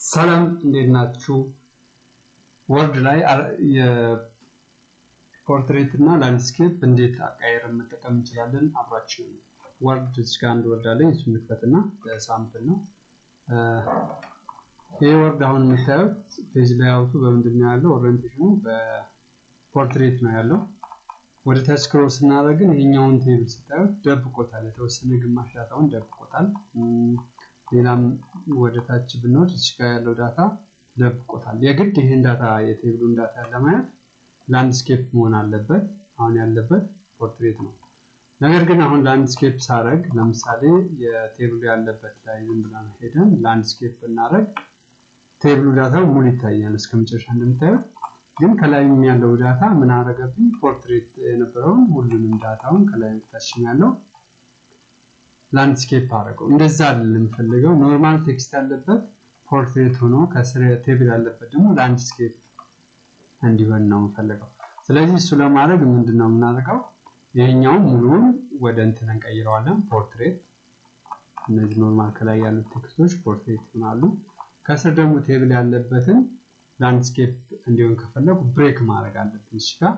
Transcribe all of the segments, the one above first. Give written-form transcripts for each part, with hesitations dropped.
ሰላም እንዴት ናችሁ? ወርድ ላይ የፖርትሬት እና ላንድስኬፕ እንዴት አቀያየርን መጠቀም እንችላለን? አብራችሁ ወርድ እዚህ ጋር አንድ ወርድ አለ። እሱን እንክፈትና ሳምፕል ነው። ይሄ ወርድ አሁን የምታዩት ፔጅ ላይአውቱ በምንድን ነው ያለው? ኦሪየንቴሽኑ በፖርትሬት ነው ያለው። ወደ ታች ስክሮል ስናደርግ ይሄኛውን ቴብል ስታዩት ደብቆታል። የተወሰነ ግማሽ ዳታውን ደብቆታል። ሌላም ወደ ታች ብንወድ እዚህ ጋር ያለው ዳታ ደብቆታል። የግድ ይሄን ዳታ የቴብሉን ዳታ ለማየት ላንድስኬፕ መሆን አለበት። አሁን ያለበት ፖርትሬት ነው። ነገር ግን አሁን ላንድስኬፕ ሳረግ ለምሳሌ የቴብሉ ያለበት ላይ ዝም ብለን ሄደን ላንድስኬፕ ብናረግ ቴብሉ ዳታው ሙሉ ይታያል እስከመጨረሻ እንደምታዩት። ግን ከላይም ያለው ዳታ ምን አረገብኝ? ፖርትሬት የነበረውን ሁሉንም ዳታውን ከላይ ታችም ያለው ላንድስኬፕ አረገው። እንደዛ አይደለም ፈልገው ኖርማል ቴክስት ያለበት ፖርትሬት ሆኖ ከስር ቴብል ያለበት ደግሞ ላንድስኬፕ እንዲሆን ነው ፈልገው። ስለዚህ እሱ ለማድረግ ምንድነው የምናደርገው? ይሄኛው ሙሉውን ወደ እንትን እንቀይረዋለን ፖርትሬት። እነዚህ ኖርማል ከላይ ያሉት ቴክስቶች ፖርትሬት ይሆናሉ። ከስር ደግሞ ቴብል ያለበትን ላንድስኬፕ እንዲሆን ከፈለኩ ብሬክ ማድረግ አለብኝ። እሺ ጋር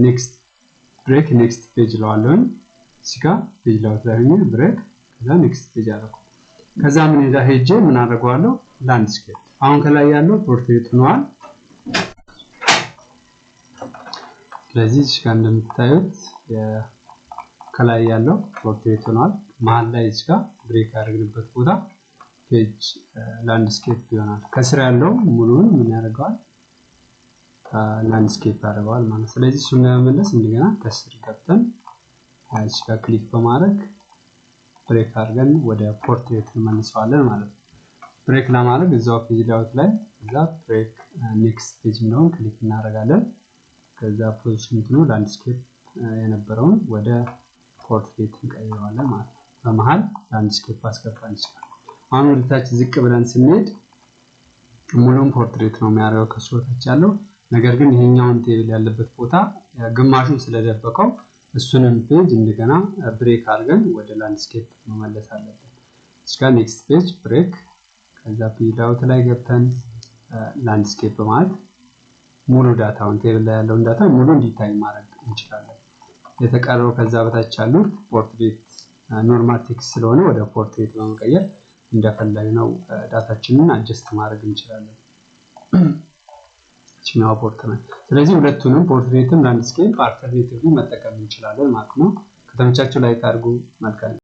ኔክስት ብሬክ ኔክስት ፔጅ ለዋለሁኝ። እሺ ጋር ፔጅ ላውት ላይ ሆኜ ብሬክ ከዛ ኔክስት ፔጅ አደረኩ። ከዛ ምን ሄዳ ሄጄ ምን አደርገዋለሁ? ላንድስኬፕ። አሁን ከላይ ያለው ፖርትሬት ሆኗል። ስለዚህ እሺ ጋር እንደምታዩት ከላይ ያለው ፖርትሬት ሆኗል። መሃል ላይ እዚህ ጋር ብሬክ ያደረግንበት ቦታ ፔጅ ላንድስኬፕ ይሆናል። ከስር ያለው ሙሉውን ምን ያደርገዋል? ላንድስኬፕ ያደርገዋል ማለት። ስለዚህ እሱን ለመመለስ እንደገና ከስር ገብተን እዚህ ጋር ክሊክ በማድረግ ብሬክ አድርገን ወደ ፖርትሬት እንመልሰዋለን ማለት ነው። ብሬክ ለማድረግ እዛው ፔጅ ላይአውት ላይ እዛ ብሬክ ኔክስት ፔጅ እንደሆነ ክሊክ እናደርጋለን። ከዛ ፖዚሽን እንትኑ ላንድስኬፕ የነበረውን ወደ ፖርትሬት እንቀይረዋለን ማለት ነው። በመሃል ላንድስኬፕ አስገባን ይችላል። አሁን ወደ ታች ዝቅ ብለን ስንሄድ ሙሉን ፖርትሬት ነው የሚያደርገው ከሱ ታች ያለው። ነገር ግን ይሄኛውን ቴብል ያለበት ቦታ ግማሹን ስለደበቀው እሱንም ፔጅ እንደገና ብሬክ አድርገን ወደ ላንድስኬፕ መመለስ አለብን። እስከ ኔክስት ፔጅ ብሬክ ከዛ ፔጅ ላይአውት ላይ ገብተን ላንድስኬፕ ማለት ሙሉ ዳታውን ቴብል ላይ ያለውን ዳታ ሙሉ እንዲታይ ማድረግ እንችላለን። የተቀረው ከዛ በታች ያሉት ፖርትሬት ኖርማል ቴክስት ስለሆነ ወደ ፖርትሬት በመቀየር እንደፈለግነው ዳታችንን አጀስት ማድረግ እንችላለን። እቺኛው ፖርትሬት። ስለዚህ ሁለቱንም ፖርትሬትም ላንድስኬፕ አልተርኔቲቭሊ መጠቀም እንችላለን ማለት ነው። ከተመቻችሁ ላይክ አድርጉ። መልካም